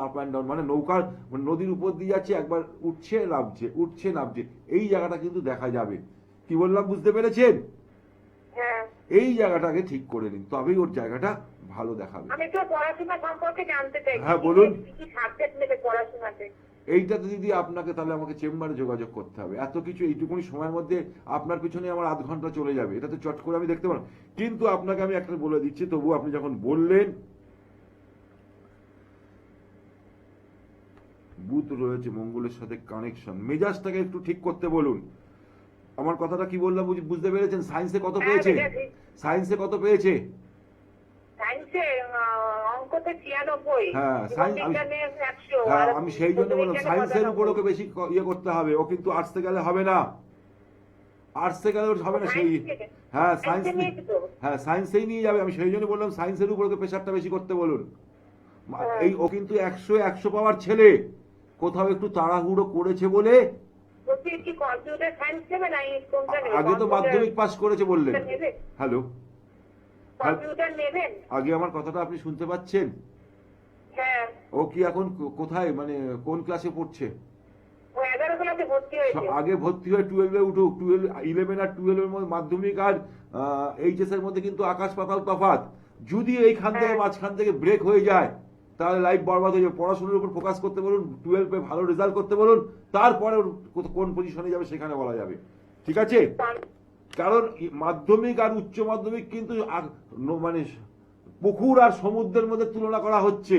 মানে নৌকার নদীর উপর দিয়ে যাচ্ছে, একবার উঠছে নামছে উঠছে নামছে, এই জায়গাটা কিন্তু দেখা যাবে। কি বললাম বুঝতে পেরেছেন? এই জায়গাটাকে ঠিক করে নিন, তবেই ওর জায়গাটা ভালো দেখাবে। আমি তো পড়াশোনা সম্পর্কে জানতে চাই। হ্যাঁ বলুন। কি সাবজেক্ট নেবে পড়াশোনাতে? এইটাতে দিদি আপনাকে তাহলে আমাকে চেম্বারে যোগাযোগ করতে হবে। এত কিছু এইটুকুনি সময়ের মধ্যে আপনার পিছনে আমার আধ ঘন্টা চলে যাবে, এটা তো চট করে আমি দেখতে পারবো। কিন্তু আপনাকে আমি একটা বলে দিচ্ছি, তবু আপনি যখন বললেন বুধ রয়েছে মঙ্গলের সাথে কানেকশন, মেজাজটাকে একটু ঠিক করতে বলুন। আমার কথাটা কি বললাম বুঝতে পেরেছেন? সায়েন্সে কত পেয়েছে? সায়েন্সে কত পেয়েছে? সায়েন্সে অঙ্কতে 96। হ্যাঁ, আমি সেই জন্য বললাম সায়েন্সের উপর ওকে বেশি ইয়ে করতে হবে। ও কিন্তু আর্টসে গেলে হবে না, আর্টসে গেলে ওর হবে না। সেই হ্যাঁ সায়েন্সেই নিয়ে যাবে। আমি সেই জন্য বললাম সায়েন্সের উপর ওকে প্রেশারটা বেশি করতে বলুন। এই ও কিন্তু 100 পাওয়ার ছেলে, কোথাও একটু তাড়াহুড়ো করেছে বলে। আগে তো মাধ্যমিক পাস করেছে বললেন। হ্যালো, আগে আমার কথাটা আপনি শুনতে পাচ্ছেন? ও কি এখন কোথায় মানে কোন ক্লাসে পড়ছে? আগে ভর্তি হয়ে 12-এ উঠুক। 11 আর 12 এর মধ্যে, মাধ্যমিক আর এইচএস এর মধ্যে কিন্তু আকাশ পাতাল তফাৎ। যদি এইখান থেকে মাঝখান থেকে ব্রেক হয়ে যায় তাহলে লাইফ বরবাদ হয়ে যাবে। পড়াশোনার উপর ফোকাস করতে বলুন, 12-এ ভালো রেজাল্ট করতে বলুন, তারপরে কোন পজিশনে যাবে সেখানে বলা যাবে। ঠিক আছে? কারণ মাধ্যমিক আর উচ্চ মাধ্যমিক কিন্তু মানে পুকুর আর সমুদ্রের মধ্যে তুলনা করা হচ্ছে।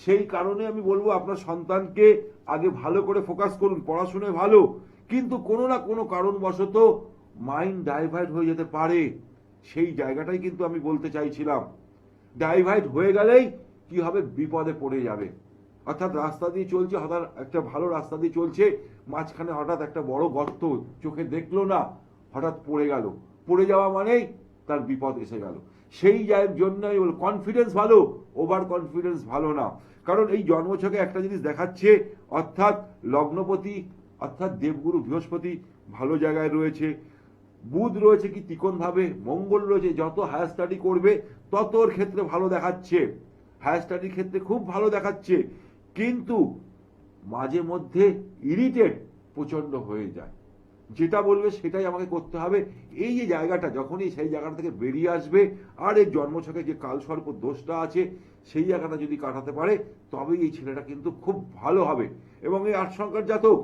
সেই কারণে আমি বলবো আপনার সন্তানকে আগে ভালো করে ফোকাস করুন, পড়াশোনায় ভালো, কিন্তু কোনো না কোনো কারণবশত মাইন্ড ডাইভার্ট হয়ে যেতে পারে। সেই জায়গাটাই কিন্তু আমি বলতে চাইছিলাম। ডাইভার্ট হয়ে গেলেই কি হবে, বিপদে পড়ে যাবে। অর্থাৎ রাস্তা দিয়ে চলছে, হঠাৎ একটা ভালো রাস্তা দিয়ে চলছে, মাঝখানে হঠাৎ একটা বড় গর্ত চোখে দেখলো না, হঠাৎ পড়ে গেল। পড়ে যাওয়া মানেই তার বিপদ এসে গেল। সেই জন্য কনফিডেন্স ভালো, ওভার কনফিডেন্স ভালো না। কারণ এই জন্মছকে একটা জিনিস দেখাচ্ছে, অর্থাৎ লগ্নপতি অর্থাৎ দেবগুরু বৃহস্পতি ভালো জায়গায় রয়েছে, বুধ রয়েছে কি ত্রিকোণ ভাবে, মঙ্গল রয়েছে। যত হায়ার স্টাডি করবে তত ওর ক্ষেত্রে ভালো দেখাচ্ছে, হায়ার স্টাডির ক্ষেত্রে খুব ভালো দেখাচ্ছে। কিন্তু মাঝে মধ্যে ইরিটেট প্রচন্ড হয়ে যায়, যেটা বলবে সেটাই আমাকে করতে হবে। এই যে জায়গাটা, যখনই সেই জায়গাটা থেকে বেরিয়ে আসবে আর এই জন্মছকে যে কালসর্প দোষটা আছে সেই জায়গাটা যদি কাটাতে পারে, তবেই এই ছেলেটা কিন্তু খুব ভালো হবে। এবং এই 8 সংখ্যার জাতক,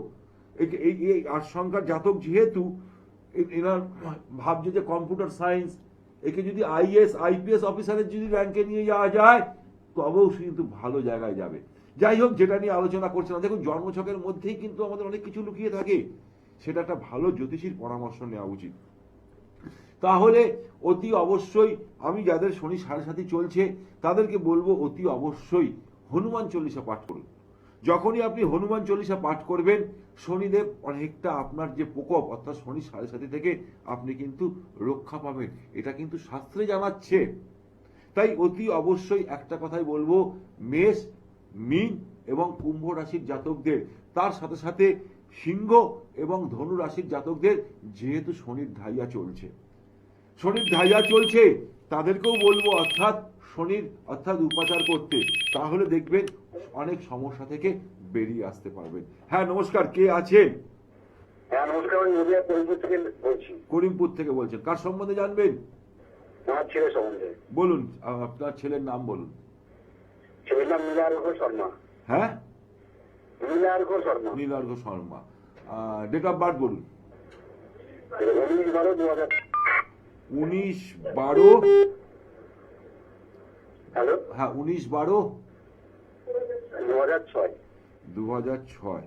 এই 8 সংখ্যার জাতক যেহেতু এনার ভাবছে যে কম্পিউটার সায়েন্স, একে যদি আইএস আইপিএস অফিসারের যদি র্যাঙ্কে নিয়ে যাওয়া যায়, তবেও সে কিন্তু ভালো জায়গায় যাবে। যাই হোক, যেটা নিয়ে আলোচনা করছিলাম, দেখুন জন্মছকের মধ্যেই কিন্তু আমাদের অনেক কিছু লুকিয়ে থাকে, সেটা একটা ভালো জ্যোতিষীর পরামর্শ নেওয়া উচিত। তাহলে অতি অবশ্যই আমি যাদের শনি সাড়ে সাথী চলছে তাদেরকে বলবো অতি অবশ্যই হনুমান চল্লিশা পাঠ করুন। যখনই আপনি হনুমান চল্লিশা পাঠ করবেন, শনিদেব অনেকটা আপনার যে প্রকোপ অর্থাৎ শনি সাড়ে সাথী থেকে আপনি কিন্তু রক্ষা পাবেন, এটা কিন্তু শাস্ত্রে জানাচ্ছে। তাই অতি অবশ্যই একটা কথাই বলবো, মেষ, মীন এবং কুম্ভ রাশির জাতকদের, তার সাথে সাথে সিংহ এবং ধনু রাশির জাতকদের, যেহেতু শনির ঢাইয়া চলছে, তাদেরকেও বলবো অর্থাৎ উপাচার করতে, তাহলে দেখবেন অনেক সমস্যা থেকে বেরিয়ে আসতে পারবেন। হ্যাঁ নমস্কার, কে আছেন? হ্যাঁ নমস্কার, আমি নদিয়া করিমপুর থেকে বলছি। করিমপুর থেকে বলছেন, কার সম্বন্ধে জানবেন? আমার ছেলে সম্বন্ধে। বলুন, আপনার ছেলের নাম বলুন। ছেলের নাম নীলার্ঘ শর্মা। হ্যাঁ, Nilargha Sharma. Nilargha Sharma. Date of birth বলুন। 19/12/2000। 19/12। হ্যালো, হ্যাঁ 19/12 2006। 2006।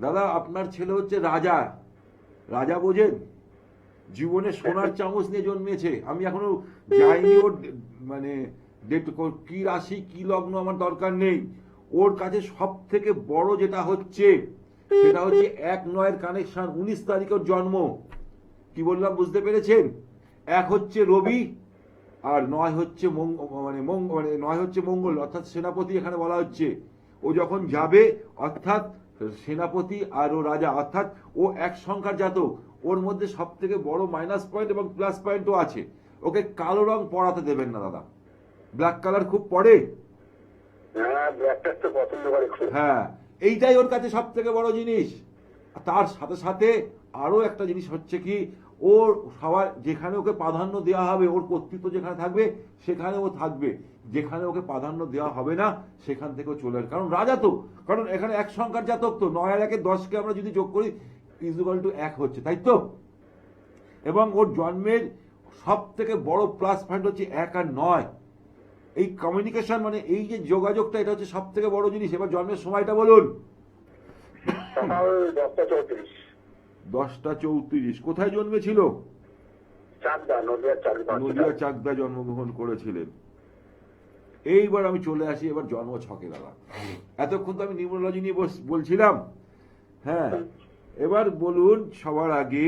দাদা আপনার ছেলে হচ্ছে রাজা, রাজা বোঝেন, জীবনে সোনার চামচ নিয়ে জন্মেছে। আমি এখনো যাইনি ওর মানে কি রাশি কি লগ্ন আমার দরকার নেই, ওর কাছে সব থেকে বড় যেটা হচ্ছে সেটা হচ্ছে 1-9 কানেকশন। 19 তারিখের জন্ম। কি বললাম বুঝতে পেরেছেন? 1 হচ্ছে রবি আর 9 হচ্ছে মঙ্গল অর্থাৎ সেনাপতি। এখানে বলা হচ্ছে ও যখন যাবে অর্থাৎ সেনাপতি আর ও রাজা, অর্থাৎ ও 1 সংখ্যার জাতক। ওর মধ্যে সব থেকে বড় মাইনাস পয়েন্ট এবং প্লাস পয়েন্টও আছে। ওকে কালো রং পরাতে দেবেন না দাদা। ব্ল্যাক কালার খুব পড়ে। হ্যাঁ, এইটাই ওর কাছে সব থেকে বড় জিনিস। তার সাথে সাথে আরো একটা জিনিস হচ্ছে কি, ওর সবার যেখানে ওকে প্রাধান্য দেওয়া হবে, ওর কর্তৃত্ব যেখানে থাকবে সেখানে ও থাকবে, যেখানে ওকে প্রাধান্য দেওয়া হবে না সেখান থেকেও চলে আসবে। কারণ রাজা তো, কারণ এখানে 1 সংখ্যার জাতক তো, 9 আর 1 10কে আমরা যদি যোগ করি = 1 হচ্ছে, তাই তো? এবং ওর জন্মের সব থেকে বড় প্লাস পয়েন্ট হচ্ছে 1 আর 9। এই কমিউনিকেশন মানে এই যে যোগাযোগটা, এটা হচ্ছে সব থেকে বড় জিনিস। এবার জন্মের সময়টা বলুন। সকাল 10:34। 10:34। কোথায় জন্মেছিল? চাকদা, নদিয়া চাকদা জন্মগ্রহণ করেছিলেন। এইবার আমি চলে আসি এবার জন্ম ছকে দাদা। এতক্ষণ তো আমি নিউমোলজি নিয়ে বলছিলাম। হ্যাঁ, এবার বলুন সবার আগে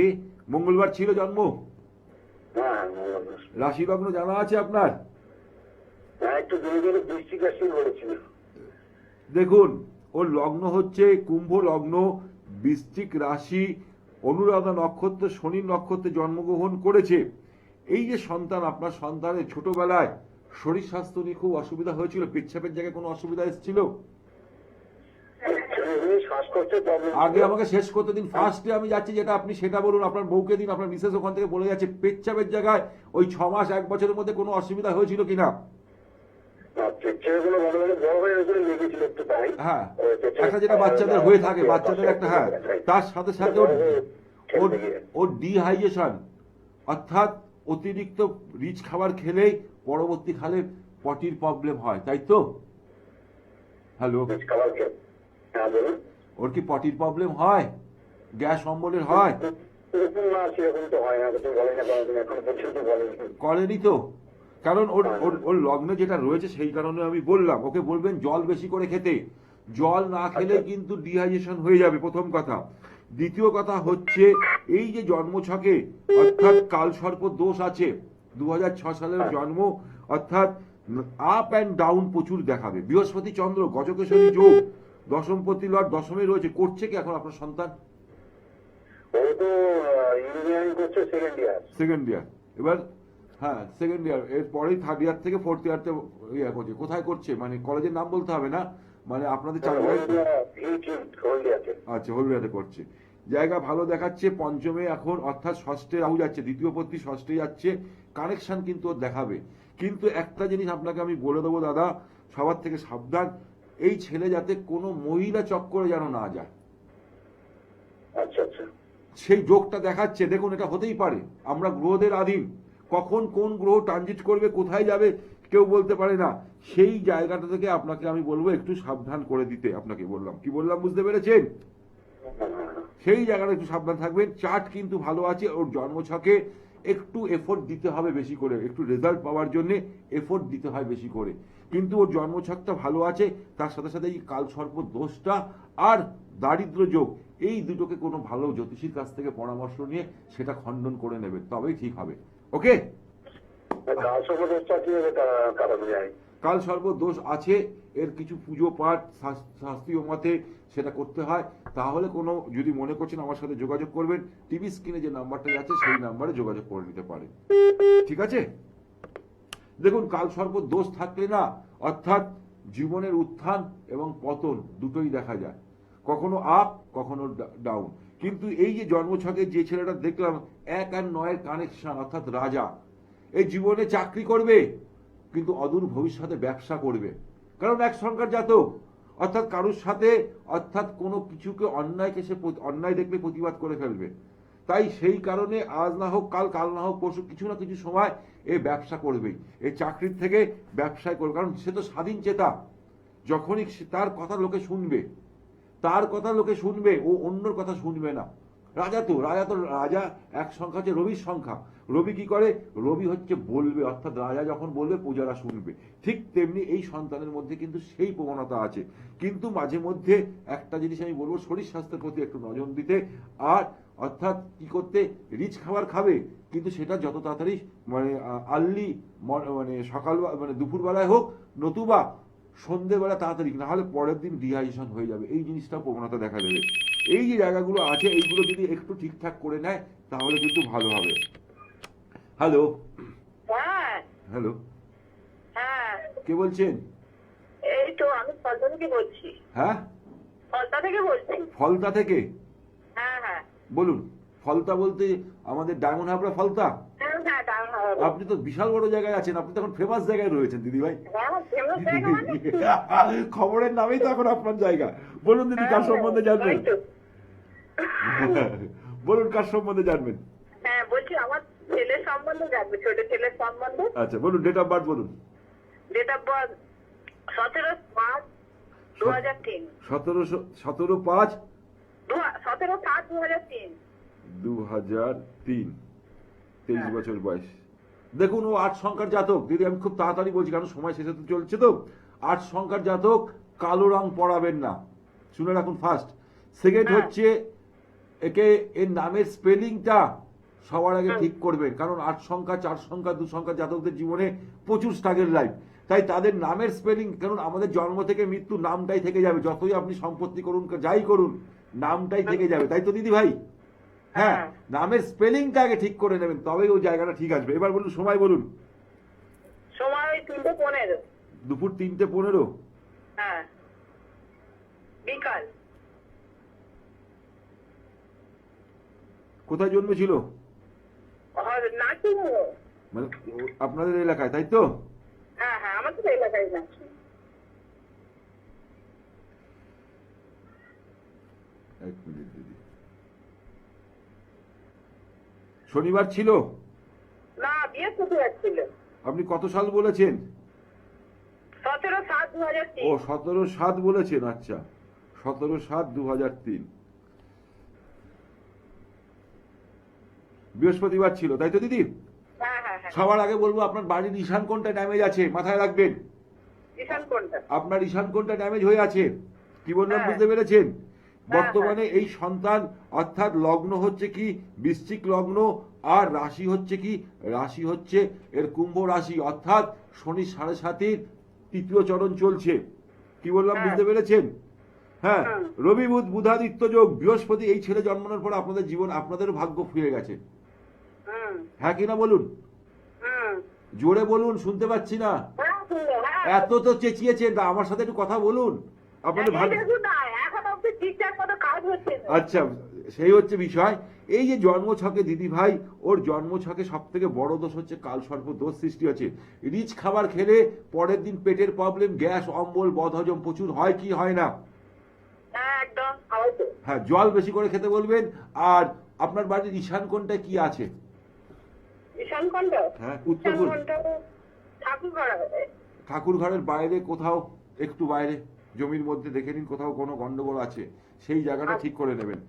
মঙ্গলবার ছিল জন্ম? হ্যাঁ, রাশি লগ্ন জানা আছে আপনার? একটু দূরে বৃষ্টি কাশি বলেছিল। দেখুন ওর লগ্ন হচ্ছে কুম্ভ লগ্ন, বৃশ্চিক রাশি, অনুরাধা নক্ষত্র, শনি নক্ষত্রে জন্মগ্রহণ করেছে। এই যে সন্তান, আপনার সন্তানের ছোটবেলায় শরীর স্বাস্থ্য নিয়ে খুব অসুবিধা হয়েছিল? পেচ্ছাপের জায়গায় কোনো অসুবিধা এসেছিল? আগে আমাকে শেষ করতে দিন। ফার্স্টে আমি যাচ্ছি যেটা, আপনি সেটা বলুন। আপনার বউকে দিন, আপনার মিসেস ওখান থেকে বলে যাচ্ছে পেচ্ছাপের জায়গায় ওই 6 মাস 1 বছরের মধ্যে কোনো অসুবিধা হয়েছিল কিনা? হ্যাঁ, একটা যেটা বাচ্চাদের হয়ে থাকে, বাচ্চাদের একটা। হ্যাঁ, তার সাথে সাথে ওর ডিহাইড্রেশন অর্থাৎ অতিরিক্ত রিচ খাবার খেলেই পরবর্তীকালে পটির প্রবলেম হয়, তাই তো? হ্যালো, ওর কি পটির প্রবলেম হয়? গ্যাস অম্বলের হয়? করেনি তো? কারণ ওর লগ্নে যেটা রয়েছে সেই কারণে আমি বললাম। ওকে বলবেন জল বেশি করে খেতে। জল না খেলে কিন্তু ডিহাইড্রেশন হয়ে যাবে, প্রথম কথা। দ্বিতীয় কথা হচ্ছে এই যে জন্মছকে অর্থাৎ কালসর্প দোষ আছে। 2006 সালের জন্ম, অর্থাৎ আপ অ্যান্ড ডাউন প্রচুর দেখাবে। বৃহস্পতি চন্দ্র গজকেশরী যোগ, দশমপতি লর্ড দশমে রয়েছে। করছে কি এখন আপনার সন্তান? Second year. এবার হ্যাঁ, সেকেন্ড ইয়ার, এরপরেই 3rd ইয়ার থেকে 4th ইয়ারতে ইয়ে করছে। কোথায় করছে মানে কলেজের নাম বলতে হবে না, মানে আপনাদের চাকরি। আচ্ছা, হলদিয়াতে করছে। জায়গা ভালো দেখাচ্ছে। পঞ্চমে এখন অর্থাৎ ষষ্ঠে রাহু যাচ্ছে, দ্বিতীয় পতি ষষ্ঠে যাচ্ছে। কানেকশন কিন্তু ওর দেখাবে। কিন্তু একটা জিনিস আপনাকে আমি বলে দেবো দাদা, সবার থেকে সাবধান, এই ছেলে যাতে কোনো মহিলা চক্করে যেন না যায়। সেই যোগটা দেখাচ্ছে। দেখুন এটা হতেই পারে, আমরা গ্রহদের আধীন। কখন কোন গ্রহ ট্রানজিট করবে, কোথায় যাবে কেউ বলতে পারে না, সেই জায়গাটা থেকে আপনাকে আমি বলবো একটু সাবধান করে দিতে। আপনাকে বললাম, কি বললাম বুঝতে পেরেছেন? সেই জায়গাটা একটু সাবধান থাকবেন। চার্ট কিন্তু ভালো আছে, ওর জন্মছকে একটু এফোর্ট দিতে হবে বেশি করে, একটু রেজাল্ট পাওয়ার জন্য এফোর্ট দিতে হয় বেশি করে, কিন্তু ওর জন্মছকটা ভালো আছে। তার সাথে সাথে এই কালসর্প দোষটা আর দারিদ্র যোগ, এই দুটোকে কোনো ভালো জ্যোতিষীর কাছ থেকে পরামর্শ নিয়ে সেটা খণ্ডন করে নেবে, তবেই ঠিক হবে। ওকে? কাল সর্ব দোষ আছে, এর কিছু পুজো পাঠ শাস্ত্রীয় মতে সেটা করতে হয়। তাহলে কোনো যদি মনে করছেন আমার সাথে যোগাযোগ করবেন, টিভি স্ক্রিনে যে নাম্বারটা আছে সেই নাম্বারে যোগাযোগ করে নিতে পারেন। ঠিক আছে? দেখুন, কাল সর্ব দোষ থাকলে না, অর্থাৎ জীবনের উত্থান এবং পতন দুটোই দেখা যায়, কখনো আপ কখনো ডাউন। কিন্তু এই যে জন্মছকে যে ছেলেটা দেখলাম 1 আর 9 কানেকশন, অর্থাৎ রাজা, এই জীবনে চাকরি করবে কিন্তু অদূর ভবিষ্যতে ব্যবসা করবে, কারণ 1 সংখ্যার জাতক, অর্থাৎ কারোর সাথে, অর্থাৎ কোনো কিছুকে অন্যায়কে সে অন্যায় দেখলে প্রতিবাদ করে ফেলবে। তাই সেই কারণে আজ না হোক কাল, কাল না হোক পরশু, কিছু না কিছু সময় এ ব্যবসা করবেই, এই চাকরির থেকে ব্যবসায় করবে, কারণ সে তো স্বাধীন চেতা। যখনই তার কথা লোকে শুনবে, তার কথা লোকে শুনবে, ও অন্যর কথা শুনবে না। রাজা 1 সংখ্যা হচ্ছে রবির সংখ্যা। রবি কি করে? রবি হচ্ছে বলবে, অর্থাৎ রাজা যখন বলবে প্রজারা শুনবে। ঠিক তেমনি এই সন্তানের মধ্যে কিন্তু সেই প্রবণতা আছে। কিন্তু মাঝে মধ্যে একটা জিনিস আমি বলবো, শরীর স্বাস্থ্যের প্রতি একটু নজর দিতে, আর অর্থাৎ কি করতে, রিচ খাবার খাবে, কিন্তু সেটা যত তাড়াতাড়ি মানে আর্লি, মানে সকাল, মানে দুপুরবেলায় হোক, নতুবা সন্ধ্যেবেলা তাড়াতাড়ি, না হলে পরের দিন ডিহাইড্রেশন হয়ে যাবে। এই জিনিসটা প্রবণতা দেখা দেবে। এই যে জায়গাগুলো আছে, এইগুলো যদি একটু ঠিকঠাক করে নেয় তাহলে কিন্তু ভালো হবে। হ্যালো? হ্যাঁ। হ্যালো, হ্যাঁ, কে বলছেন? এই তো আমি ফলতা থেকে বলছি। হ্যাঁ, ফলতা থেকে বলছি। ফলতা থেকে? হ্যাঁ হ্যাঁ বলুন। ফলতা বলতে আমাদের ডায়মন্ড হাবড়া ফলতা? হ্যাঁ হ্যাঁ, দাম হবে। আপনি তো বিশাল বড় জায়গায় আছেন, আপনি তো এখন ফেমাস জায়গায় রয়েছেন দিদি ভাই। হ্যাঁ, famous জায়গা মানে? খবরের নামেই তো এখন আপনার জায়গা। বলুন দিদি, কার সম্বন্ধে জানবেন? ওই তো। বলুন, কার সম্বন্ধে জানবেন? হ্যাঁ, বলছি আমার ছেলের সম্বন্ধে জানবে, ছোট ছেলের সম্বন্ধে। আচ্ছা বলুন, ডেট অফ বার্থ বলুন। Date of birth 17/5/2003। 17/5/2003। 17/7/2003। 23 বছর বয়স। দেখুন, ও 8 সংখ্যার জাতক। দিদি আমি খুব তাড়াতাড়ি বলছি, কারণ সময় শেষে তো চলছে। তো 8 সংখ্যার জাতক, কালো রং পরাবেন না, শুনে রাখুন। ফার্স্ট। সেকেন্ড হচ্ছে, একে এর নামের স্পেলিংটা সবার আগে ঠিক করবেন, কারণ 8 সংখ্যা, 4 সংখ্যা, 2 সংখ্যা জাতকদের জীবনে প্রচুর স্ট্রাগল লাইফ। তাই তাদের নামের স্পেলিং, কারণ আমাদের জন্ম থেকে মৃত্যু নামটাই থেকে যাবে, যতই আপনি সম্পত্তি করুন, যাই করুন, নামটাই থেকে যাবে। তাই তো দিদি ভাই? হ্যাঁ, নামের স্পেলিংটা আগে ঠিক করে নেবেন, তবেই ওই জায়গাটা ঠিক আসবে। এবার বলুন সময় বলুন। সময় 3:15। দুপুর 3:15। হ্যাঁ, বিকাল। কোথায় জন্মেছিল? নাকি? মানে আপনাদের এলাকায়, তাই তো? হ্যাঁ হ্যাঁ, আমাদের এলাকায় নাকি। এক মিনিট দিদি। শনিবার ছিল? না, বৃহস্পতিবার ছিল। আপনি কত সাল বলেছেন? 17/7/2003। ও 17/7 বলেছেন। আচ্ছা, 17/7/2003 বৃহস্পতিবার ছিল, তাই তো দিদি? হ্যাঁ হ্যাঁ হ্যাঁ। সবার আগে বলবো, আপনার বাড়ির ঈশান কোণটা ড্যামেজ আছে, মাথায় রাখবেন। ঈশান কোণটা? আপনার ঈশান কোণটা ড্যামেজ হয়ে আছে। কি বললাম হ্যাঁ। বুঝতে পেরেছেন? হ্যাঁ, বর্তমানে এই সন্তান, অর্থাৎ লগ্ন হচ্ছে কি বৃশ্চিক লগ্ন, আর রাশি হচ্ছে কি, রাশি হচ্ছে এর কুম্ভ রাশি, অর্থাৎ শনি 7.5 তৃতীয় চরণ চলছে। কি বললাম হ্যাঁ। বুঝতে পেরেছেন? হ্যাঁ, হুম। রবি বুধ বুধাদিত্য যোগ, বৃহস্পতি। এই ছেলে জন্মানোর পর আপনাদের জীবন, আপনাদের ভাগ্য ফিরে গেছে। হুম হ্যাঁ কিনা বলুন? হুম। জোরে বলুন, শুনতে পাচ্ছি না। হ্যাঁ, শুনলে, হ্যাঁ। এত তো চেঁচিয়েছেন, তা আমার সাথে একটু কথা বলুন। আপনাদের ভাগ্য। দেখুন না, এখন অব্দি ঠিকঠাক মতো কাজ হচ্ছে না। আচ্ছা, সেই হচ্ছে বিষয়। এই যে জন্মছকে দিদি ভাই, ওর জন্মছকে সব থেকে বড় দোষ হচ্ছে কালসর্প দোষ সৃষ্টি হচ্ছে। রিচ খাবার খেলে পরের দিন পেটের প্রবলেম, গ্যাস, অম্বল, বদহজম প্রচুর হয়, কি হয় না? হ্যাঁ, একদম হয়তো। হ্যাঁ, জল বেশি করে খেতে বলবেন। আর আপনার বাড়ির ঈশান কোণটা কি আছে? ঈশান কোণটা? হ্যাঁ, ঈশান উত্তর পূর্ব। কোণটা ঠাকুরঘর ঠাকুর ঘরের বাইরে কোথাও, একটু বাইরে জমির মধ্যে দেখে নিন কোথাও কোনো গন্ডগোল আছে, সেই জায়গাটা ঠিক করে নেবেন।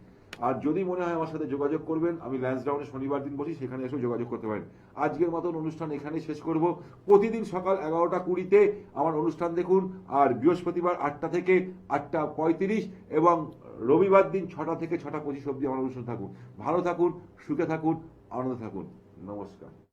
আর যদি মনে হয় আমার সাথে যোগাযোগ করবেন, আমি ল্যান্সডাউনে শনিবার দিন বসি, সেখানে এসেও যোগাযোগ করতে পারেন। আজকের মতন অনুষ্ঠান এখানেই শেষ করব। প্রতিদিন সকাল 11টা 20-তে আমার অনুষ্ঠান দেখুন, আর বৃহস্পতিবার 8টা থেকে 8টা 35 এবং রবিবার দিন 6টা থেকে 6টা 25 অবধি আমার অনুষ্ঠান থাকুন। ভালো থাকুন, সুখে থাকুন, আনন্দে থাকুন। নমস্কার।